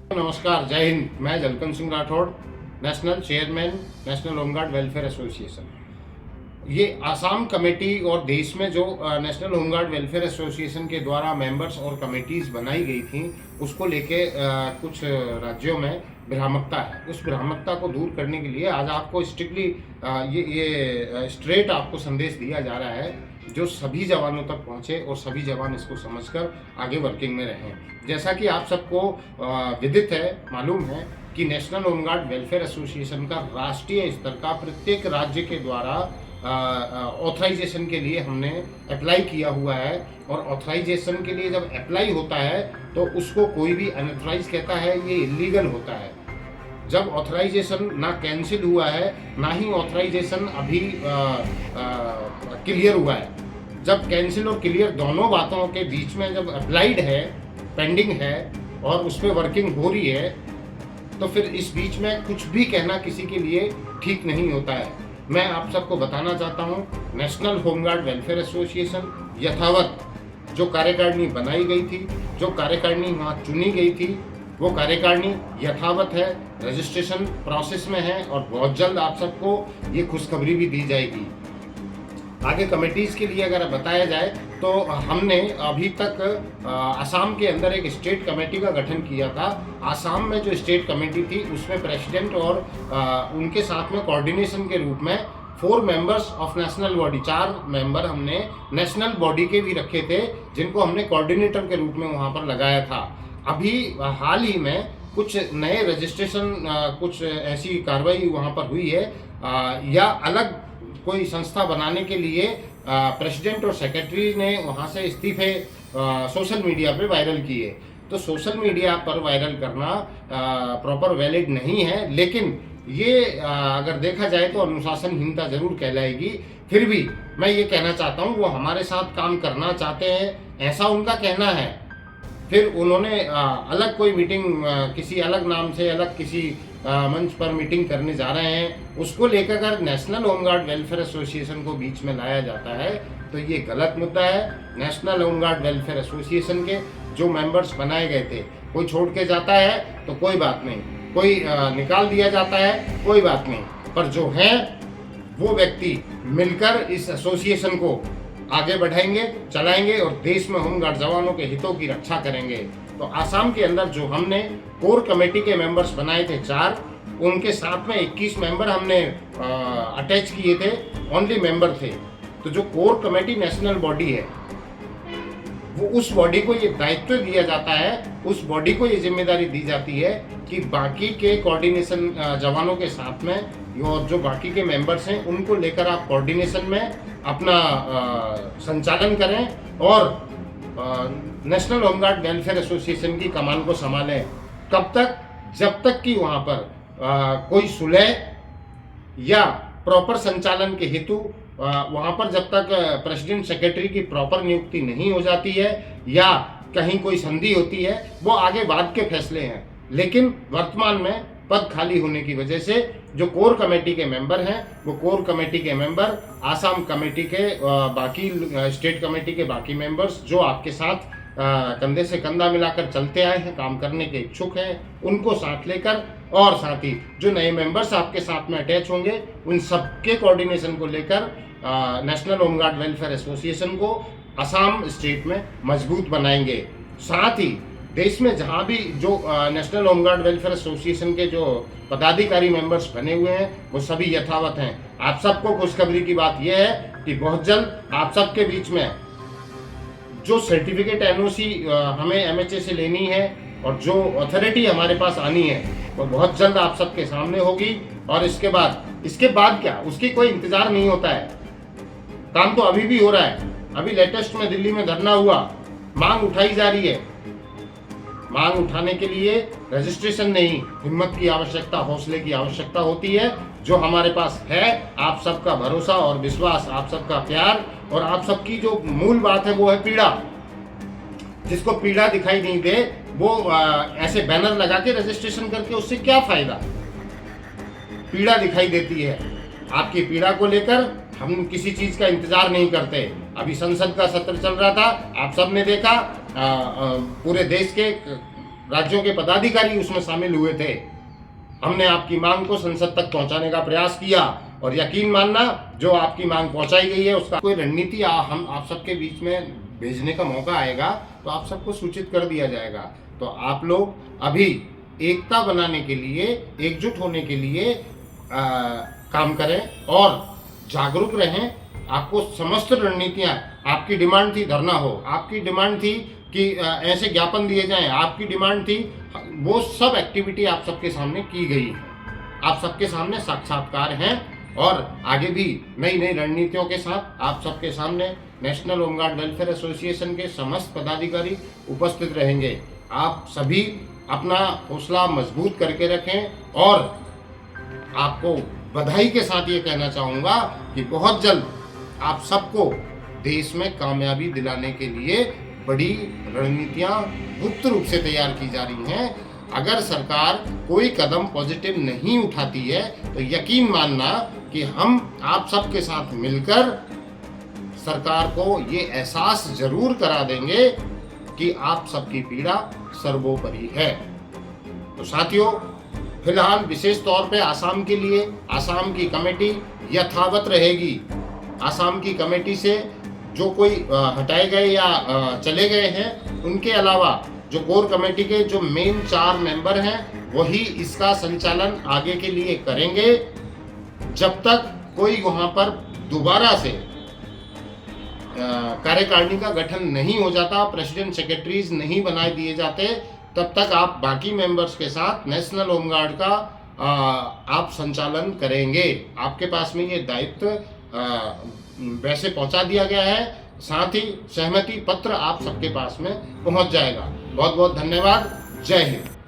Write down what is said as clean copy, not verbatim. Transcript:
नमस्कार, जय हिंद। मैं Jalkan Singh Rathore, national chairman national home guard welfare association. ये आसाम कमेटी और देश में जो नेशनल होमगार्ड वेलफेयर एसोसिएशन के द्वारा मेंबर्स और कमेटीज़ बनाई गई थी, उसको लेके कुछ राज्यों में भ्रामकता है। उस भ्रामकता को दूर करने के लिए आज आपको स्ट्रिक्टली ये स्ट्रेट आपको संदेश दिया जा रहा है, जो सभी जवानों तक पहुंचे और सभी जवान इसको समझकर आगे वर्किंग में रहें। जैसा कि आप सबको विदित है, मालूम है कि नेशनल होमगार्ड वेलफेयर एसोसिएशन का राष्ट्रीय स्तर का प्रत्येक राज्य के द्वारा ऑथराइजेशन के लिए हमने अप्लाई किया हुआ है। और ऑथराइजेशन के लिए जब अप्लाई होता है तो उसको कोई भी अनऑथराइज कहता है, ये इलीगल होता है। जब ऑथराइजेशन ना कैंसिल हुआ है, ना ही ऑथराइजेशन अभी क्लियर हुआ है। जब कैंसिल और क्लियर दोनों बातों के बीच में जब अप्लाइड है, पेंडिंग है और उस पर वर्किंग हो रही है, तो फिर इस बीच में कुछ भी कहना किसी के लिए ठीक नहीं होता है। मैं आप सबको बताना चाहता हूँ, नेशनल होमगार्ड वेलफेयर एसोसिएशन यथावत जो कार्यकारिणी बनाई गई थी, जो कार्यकारिणी वहाँ चुनी गई थी, वो कार्यकारिणी यथावत है, रजिस्ट्रेशन प्रोसेस में है और बहुत जल्द आप सबको ये खुशखबरी भी दी जाएगी। आगे कमेटीज़ के लिए अगर बताया जाए तो हमने अभी तक असम के अंदर एक स्टेट कमेटी का गठन किया था। असम में जो स्टेट कमेटी थी उसमें प्रेसिडेंट और उनके साथ में कोऑर्डिनेशन के रूप में 4 members of national body, 4 member हमने नेशनल बॉडी के भी रखे थे, जिनको हमने कोऑर्डिनेटर के रूप में वहाँ पर लगाया था। अभी हाल ही में कुछ नए रजिस्ट्रेशन, कुछ ऐसी कार्रवाई वहाँ पर हुई है या अलग कोई संस्था बनाने के लिए प्रेसिडेंट और सेक्रेटरी ने वहाँ से इस्तीफे सोशल मीडिया पे वायरल किए। तो सोशल मीडिया पर वायरल करना प्रॉपर वैलिड नहीं है, लेकिन ये अगर देखा जाए तो अनुशासनहीनता जरूर कहलाएगी। फिर भी मैं ये कहना चाहता हूँ, वो हमारे साथ काम करना चाहते हैं, ऐसा उनका कहना है। फिर उन्होंने अलग कोई मीटिंग किसी अलग नाम से अलग किसी मंच पर मीटिंग करने जा रहे हैं, उसको लेकर अगर नेशनल होमगार्ड वेलफेयर एसोसिएशन को बीच में लाया जाता है तो ये गलत मुद्दा है। नेशनल होमगार्ड वेलफेयर एसोसिएशन के जो मेंबर्स बनाए गए थे, कोई छोड़ के जाता है तो कोई बात नहीं, कोई निकाल दिया जाता है कोई बात नहीं, पर जो है वो व्यक्ति मिलकर इस एसोसिएशन को आगे बढ़ाएंगे, चलाएंगे और देश में होमगार्ड जवानों के हितों की रक्षा करेंगे। तो आसाम के अंदर जो हमने कोर कमेटी के मेंबर्स बनाए थे 4, उनके साथ में 21 मेंबर हमने अटैच किए थे, ओनली मेंबर थे। तो जो कोर कमेटी नेशनल बॉडी है, वो उस बॉडी को ये दायित्व दिया जाता है, उस बॉडी को ये जिम्मेदारी दी जाती है कि बाकी के कोऑर्डिनेशन जवानों के साथ में और जो बाकी के मेंबर्स हैं उनको लेकर आप कोऑर्डिनेशन में अपना संचालन करें और नेशनल होमगार्ड वेलफेयर एसोसिएशन की कमान को संभालें। कब तक? जब तक कि वहाँ पर कोई सुलह या प्रॉपर संचालन के हेतु वहाँ पर जब तक प्रेसिडेंट सेक्रेटरी की प्रॉपर नियुक्ति नहीं हो जाती है या कहीं कोई संधि होती है, वो आगे बाद के फैसले हैं। लेकिन वर्तमान में पद खाली होने की वजह से जो कोर कमेटी के मेंबर हैं, वो कोर कमेटी के मेंबर आसाम कमेटी के बाकी स्टेट कमेटी के बाकी मेंबर्स जो आपके साथ कंधे से कंधा मिलाकर चलते आए हैं, काम करने के इच्छुक हैं, उनको साथ लेकर और साथ ही जो नए मेंबर्स आपके साथ में अटैच होंगे, उन सबके कोऑर्डिनेशन को लेकर नेशनल होमगार्ड वेलफेयर एसोसिएशन को असम स्टेट में मजबूत बनाएंगे। साथ ही देश में जहाँ भी जो नेशनल होमगार्ड वेलफेयर एसोसिएशन के जो पदाधिकारी मेंबर्स बने हुए हैं, वो सभी यथावत हैं। आप सबको खुशखबरी की बात यह है कि बहुत जल्द आप सबके बीच में जो सर्टिफिकेट एनओसी हमें एमएचए से लेनी है और जो अथॉरिटी हमारे पास आनी है, वो बहुत जल्द आप सबके सामने होगी। और इसके बाद क्या, उसकी कोई इंतजार नहीं होता है, काम तो अभी भी हो रहा है। अभी लेटेस्ट में दिल्ली में धरना हुआ, मांग उठाई जा रही है। मांग उठाने के लिए रजिस्ट्रेशन नहीं, हिम्मत की आवश्यकता, हौसले की आवश्यकता होती है, जो हमारे पास है। आप सबका भरोसा और विश्वास, आप सबका प्यार और आप सबकी जो मूल बात है वो है पीड़ा। जिसको पीड़ा दिखाई नहीं दे वो ऐसे बैनर लगा के रजिस्ट्रेशन करके उससे क्या फायदा। पीड़ा दिखाई देती है, आपकी पीड़ा को लेकर हम किसी चीज का इंतजार नहीं करते। अभी संसद का सत्र चल रहा था, आप सब ने देखा, पूरे देश के राज्यों के पदाधिकारी उसमें शामिल हुए थे। हमने आपकी मांग को संसद तक पहुंचाने का प्रयास किया और यकीन मानना, जो आपकी मांग पहुंचाई गई है उसका कोई रणनीति हम आप सबके बीच में भेजने का मौका आएगा तो आप सबको सूचित कर दिया जाएगा। तो आप लोग अभी एकता बनाने के लिए, एकजुट होने के लिए काम करें और जागरूक रहें। आपको समस्त रणनीतियां, आपकी डिमांड थी धरना हो, आपकी डिमांड थी कि ऐसे ज्ञापन दिए जाएं, आपकी डिमांड थी, वो सब एक्टिविटी आप सबके सामने की गई है, आप सबके सामने साक्षात्कार हैं और आगे भी नई नई रणनीतियों के साथ आप सबके सामने नेशनल होमगार्ड वेलफेयर एसोसिएशन के समस्त पदाधिकारी उपस्थित रहेंगे। आप सभी अपना हौसला मजबूत करके रखें और आपको बधाई के साथ ये कहना चाहूँगा कि बहुत जल्द आप सबको देश में कामयाबी दिलाने के लिए बड़ी रणनीतियाँ गुप्त रूप से तैयार की जा रही हैं। अगर सरकार कोई कदम पॉजिटिव नहीं उठाती है तो यकीन मानना कि हम आप सबके साथ मिलकर सरकार को ये एहसास जरूर करा देंगे कि आप सबकी पीड़ा सर्वोपरि है। तो साथियों, फिलहाल विशेष तौर पे आसाम के लिए आसाम की कमेटी यथावत रहेगी। आसाम की कमेटी से जो कोई हटाए गए या चले गए हैं, उनके अलावा जो कोर कमेटी के जो मेन 4 मेंबर हैं वही इसका संचालन आगे के लिए करेंगे। जब तक कोई वहां पर दोबारा से कार्यकारिणी का गठन नहीं हो जाता, प्रेसिडेंट सेक्रेटरीज नहीं बनाए दिए जाते, तब तक आप बाकी मेंबर्स के साथ नेशनल होमगार्ड का आप संचालन करेंगे। आपके पास में ये दायित्व वैसे पहुंचा दिया गया है, साथ ही सहमति पत्र आप सबके पास में पहुंच जाएगा। बहुत बहुत धन्यवाद। जय हिंद।